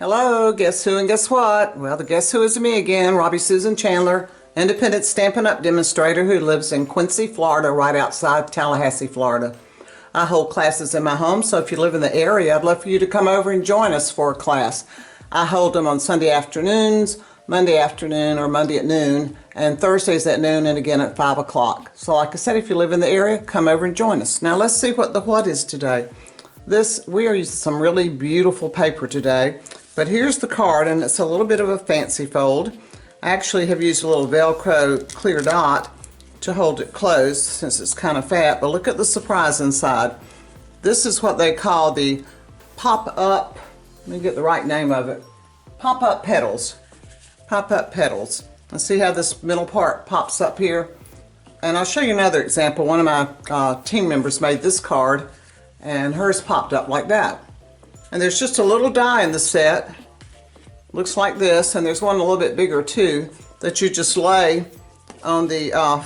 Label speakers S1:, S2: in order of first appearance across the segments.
S1: Hello, guess who and guess what? Well, the guess who is me again, Robbie Susan Chandler, independent Stampin' Up! Demonstrator who lives in Quincy, Florida, right outside Tallahassee, Florida. I hold classes in my home, so if you live in the area, I'd love for you to come over and join us for a class. I hold them on Sunday afternoons, Monday afternoon, or Monday at noon, and Thursdays at noon, and again at 5 o'clock. So like I said, if you live in the area, come over and join us. Now let's see what the what is today. We are using some really beautiful paper today, but here's the card, and it's a little bit of a fancy fold. I actually have used a little Velcro clear dot to hold it closed since it's kind of fat, but look at the surprise inside. This is what they call the pop-up, let me get the right name of it, pop-up petals. Pop-up petals. And see how this middle part pops up here? And I'll show you another example. One of my team members made this card, and hers popped up like that. And there's just a little die in the set. Looks like this, and there's one a little bit bigger too, that you just lay on the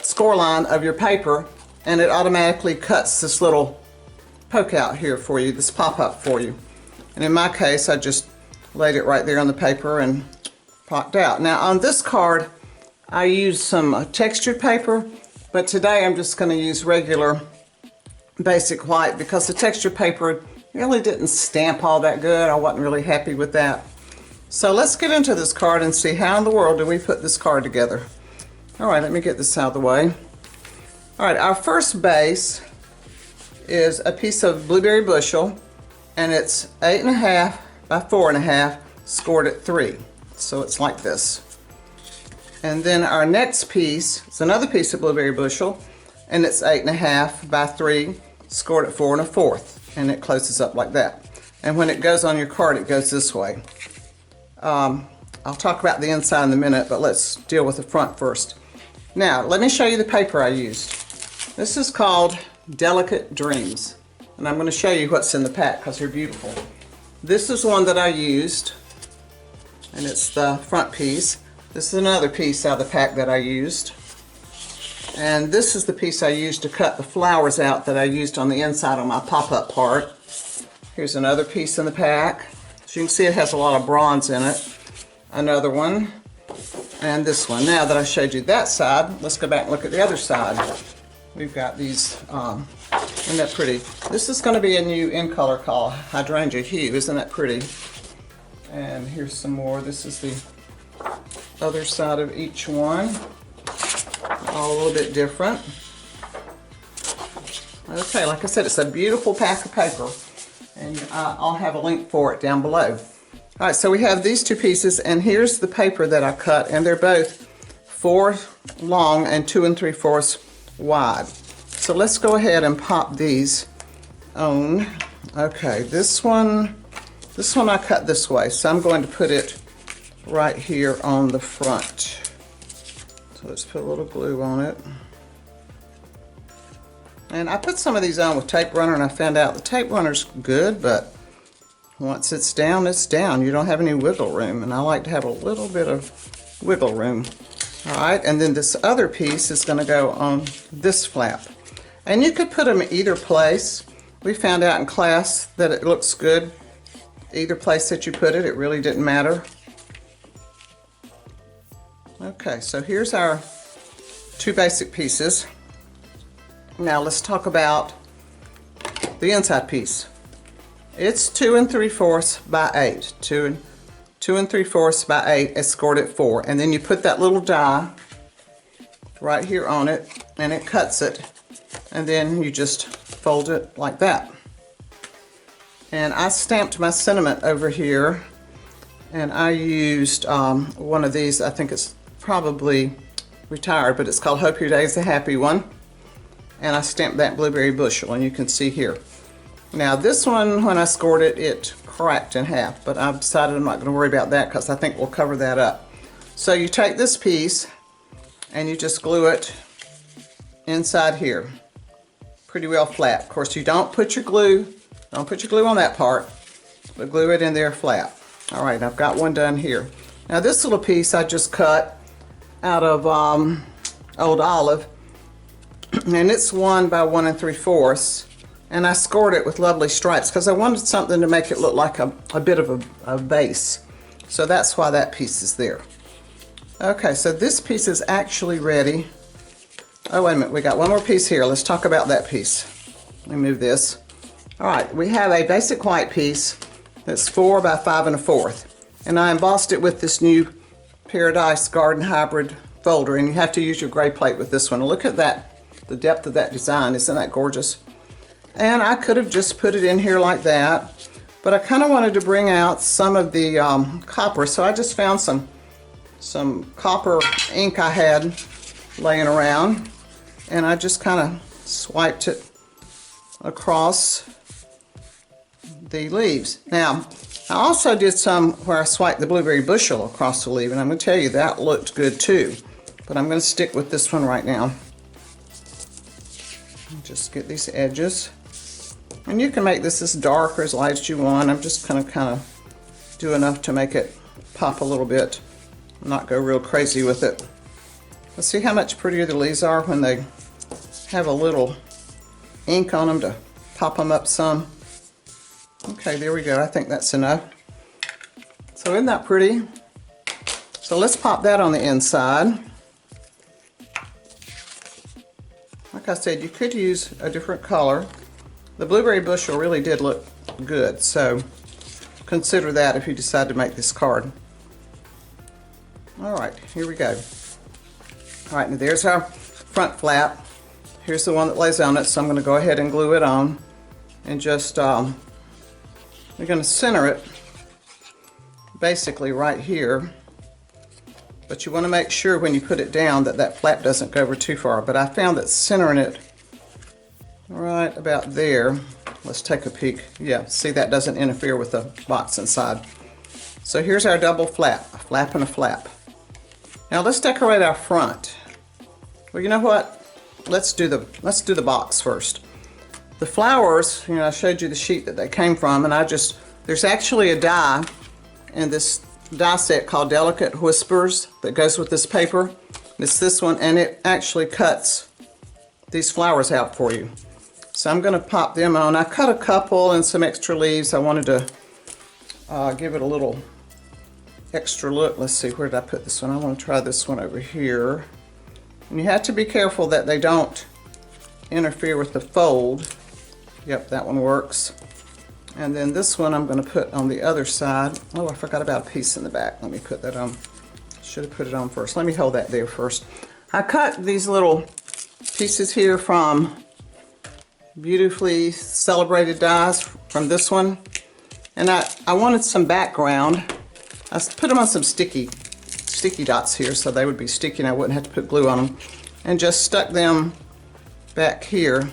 S1: score line of your paper, and it automatically cuts this little poke out here for you, this pop-up for you. And in my case, I just laid it right there on the paper and popped out. Now on this card, I used some textured paper, but today I'm just going to use regular basic white because the textured paper really didn't stamp all that good. I wasn't really happy with that. So let's get into this card and see how in the world do we put this card together. All right, let me get this out of the way. All right, our first base is a piece of blueberry bushel, and it's 8.5 by 4.5, scored at 3. So it's like this. And then our next piece is another piece of blueberry bushel, and it's 8.5 by 3, scored at 4 1/4, and it closes up like that. And when it goes on your card, it goes this way. I'll talk about the inside in a minute, but let's deal with the front first. Now, let me show you the paper I used. This is called Delicate Dreams, and I'm going to show you what's in the pack because they're beautiful. This is one that I used, and it's the front piece. This is another piece out of the pack that I used. And this is the piece I used to cut the flowers out that I used on the inside on my pop-up part. Here's another piece in the pack. As you can see, it has a lot of bronze in it. Another one, and this one. Now that I showed you that side, let's go back and look at the other side. We've got these, isn't that pretty? This is going to be a new in color called Hydrangea Hue. Isn't that pretty? And here's some more. This is the other side of each one. All a little bit different. Okay, like I said, it's a beautiful pack of paper, and I'll have a link for it down below. All right, so we have these two pieces, and here's the paper that I cut, and they're both 4 long and 2 3/4 wide. So let's go ahead and pop these on. Okay, this one I cut this way, so I'm going to put it right here on the front. So let's put a little glue on it. And I put some of these on with tape runner, and I found out the tape runner's good, but once it's down, it's down. You don't have any wiggle room, and I like to have a little bit of wiggle room. All right, and then this other piece is going to go on this flap. And you could put them either place. We found out in class that it looks good either place that you put it. It really didn't matter. Okay, so here's our 2 basic pieces. Now let's talk about the inside piece. It's 2 3/4 by 8. 2 3/4 by 8, it's scored at 4. And then you put that little die right here on it, and it cuts it. And then you just fold it like that. And I stamped my sentiment over here, and I used one of these. I think it's probably retired, but it's called Hope Your Day's a Happy One. And I stamped that blueberry bushel, and you can see here. Now this one, when I scored it, it cracked in half, but I've decided I'm not going to worry about that because I think we'll cover that up. So you take this piece and you just glue it inside here, pretty well flat. Of course, you don't put your glue on that part, but glue it in there flat. All right, I've got one done here. Now this little piece I just cut out of old olive, and it's 1 by 1 3/4, and I scored it with lovely stripes because I wanted something to make it look like a bit of a base. So that's why that piece is there. Okay, so this piece is actually ready. Oh, wait a minute, we got one more piece here. Let's talk about that piece. Let me move this. All right, we have a basic white piece that's 4 by 5 1/4. And I embossed it with this new Paradise Garden Hybrid folder, and you have to use your gray plate with this one. Look at that, the depth of that design. Isn't that gorgeous? And I could have just put it in here like that, but I kind of wanted to bring out some of the copper, so I just found some copper ink I had laying around, and I just kind of swiped it across the leaves. Now, I also did some where I swiped the blueberry bushel across the leaf, and I'm going to tell you that looked good too. But I'm going to stick with this one right now. Just get these edges. And you can make this as dark or as light as you want. I'm just going to kind of do enough to make it pop a little bit. Not go real crazy with it. Let's see how much prettier the leaves are when they have a little ink on them to pop them up some. Okay, there we go. I think that's enough. So isn't that pretty? So let's pop that on the inside. Like I said, you could use a different color. The blueberry bushel really did look good, so consider that if you decide to make this card. All right, here we go. All right, now there's our front flap. Here's the one that lays on it, so I'm going to go ahead and glue it on. And just, we're going to center it basically right here. But you want to make sure when you put it down that that flap doesn't go over too far. But I found that centering it right about there. Let's take a peek. Yeah, see, that doesn't interfere with the box inside. So here's our double flap, a flap and a flap. Now let's decorate our front. Well, you know what? Let's do the box first. The flowers, you know, I showed you the sheet that they came from, and there's actually a die in this die set called Delicate Whispers that goes with this paper. It's this one, and it actually cuts these flowers out for you. So I'm going to pop them on. I cut a couple and some extra leaves. I wanted to give it a little extra look. Let's see, where did I put this one? I want to try this one over here. And you have to be careful that they don't interfere with the fold. Yep, that one works. And then this one I'm going to put on the other side. Oh, I forgot about a piece in the back. Let me put that on. Should have put it on first. Let me hold that there first. I cut these little pieces here from Beautifully Celebrated dies from this one. And I wanted some background. I put them on some sticky dots here so they would be sticky and I wouldn't have to put glue on them. And just stuck them back here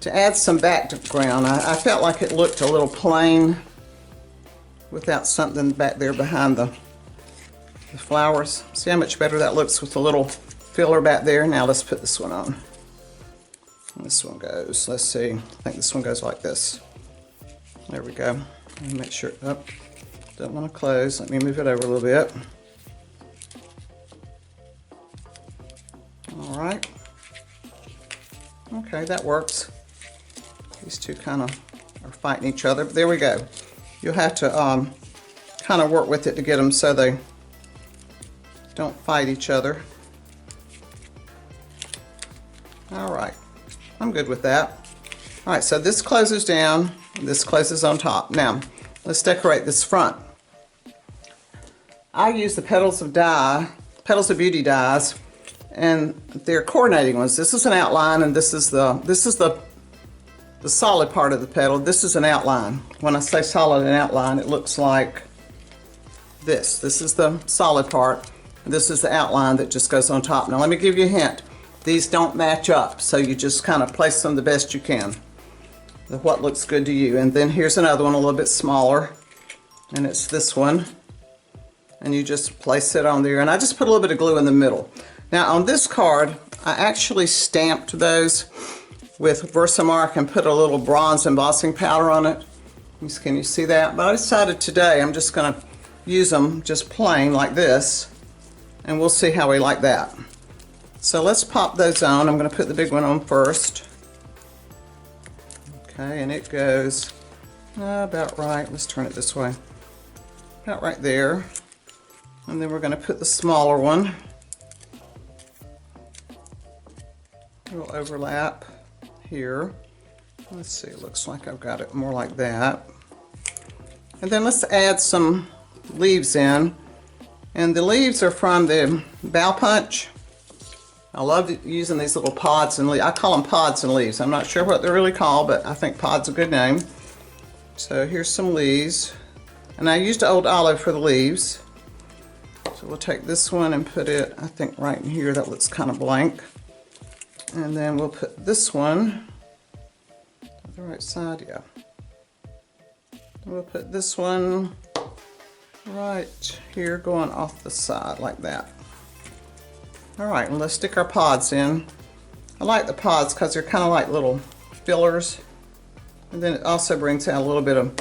S1: to add some background. I felt like it looked a little plain without something back there behind the flowers. See how much better that looks with the little filler back there? Now let's put this one on. This one goes, let's see, I think this one goes like this. There we go. Let me make sure, oh, don't want to close. Let me move it over a little bit. All right. Okay, that works. These two kind of are fighting each other, but there we go. You'll have to kind of work with it to get them so they don't fight each other. All right, I'm good with that. All right, so this closes down, this closes on top. Now, let's decorate this front. I use the Petals of Beauty dies, and they're coordinating ones. This is an outline, and this is the solid part of the petal. This is an outline. When I say solid and outline, it looks like this. This is the solid part. This is the outline that just goes on top. Now let me give you a hint. These don't match up, so you just kind of place them the best you can. What looks good to you. And then here's another one a little bit smaller, and it's this one. And you just place it on there, and I just put a little bit of glue in the middle. Now on this card, I actually stamped those with Versamark and put a little bronze embossing powder on it. Can you see that? But I decided today I'm just going to use them just plain like this, and we'll see how we like that. So let's pop those on. I'm going to put the big one on first. Okay, and it goes about right. Let's turn it this way. About right there. And then we're going to put the smaller one. It'll overlap here. Let's see, it looks like I've got it more like that. And then let's add some leaves in. And the leaves are from the bow punch. I love using these little pods and leaves. I call them pods and leaves. I'm not sure what they're really called, but I think pod's a good name. So here's some leaves. And I used old olive for the leaves. So we'll take this one and put it, I think, right in here. That looks kind of blank. And then we'll put this one on the right side, yeah. We'll put this one right here going off the side like that. All right, and let's stick our pods in. I like the pods because they're kind of like little fillers. And then it also brings out a little bit of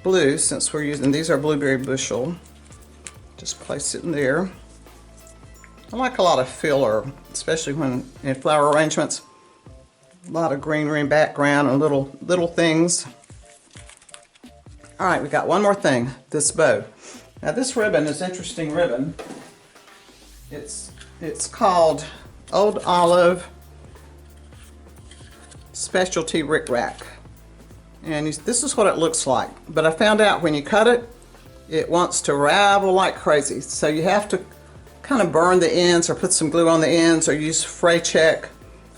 S1: blue since we're using, these are blueberry bushel. Just place it in there. I like a lot of filler, especially when in flower arrangements. A lot of greenery in background and little things. All right, we got one more thing, this bow. Now this ribbon is interesting ribbon. It's called Old Olive Specialty Rick Rack. And this is what it looks like. But I found out when you cut it, it wants to ravel like crazy. So you have to kind of burn the ends or put some glue on the ends or use fray check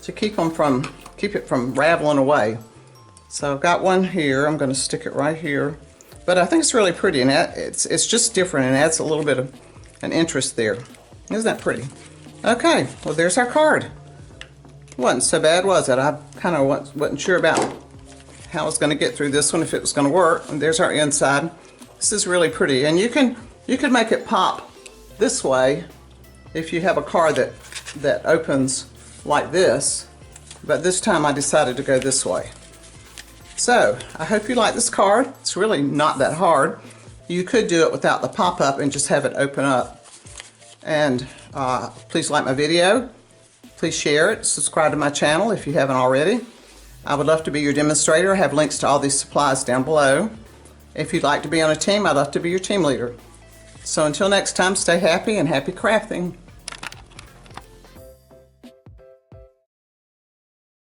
S1: to keep it from raveling away. So I've got one here. I'm going to stick it right here. But I think it's really pretty, and it's just different and adds a little bit of an interest there. Isn't that pretty? Okay, well there's our card. Wasn't so bad, was it? I kind of wasn't sure about how I was going to get through this one, if it was going to work. And there's our inside. This is really pretty, and you can make it pop this way if you have a card that opens like this. But this time I decided to go this way. So, I hope you like this card. It's really not that hard. You could do it without the pop-up and just have it open up. And please like my video. Please share it. Subscribe to my channel if you haven't already. I would love to be your demonstrator. I have links to all these supplies down below. If you'd like to be on a team, I'd love to be your team leader. So until next time, stay happy and happy crafting.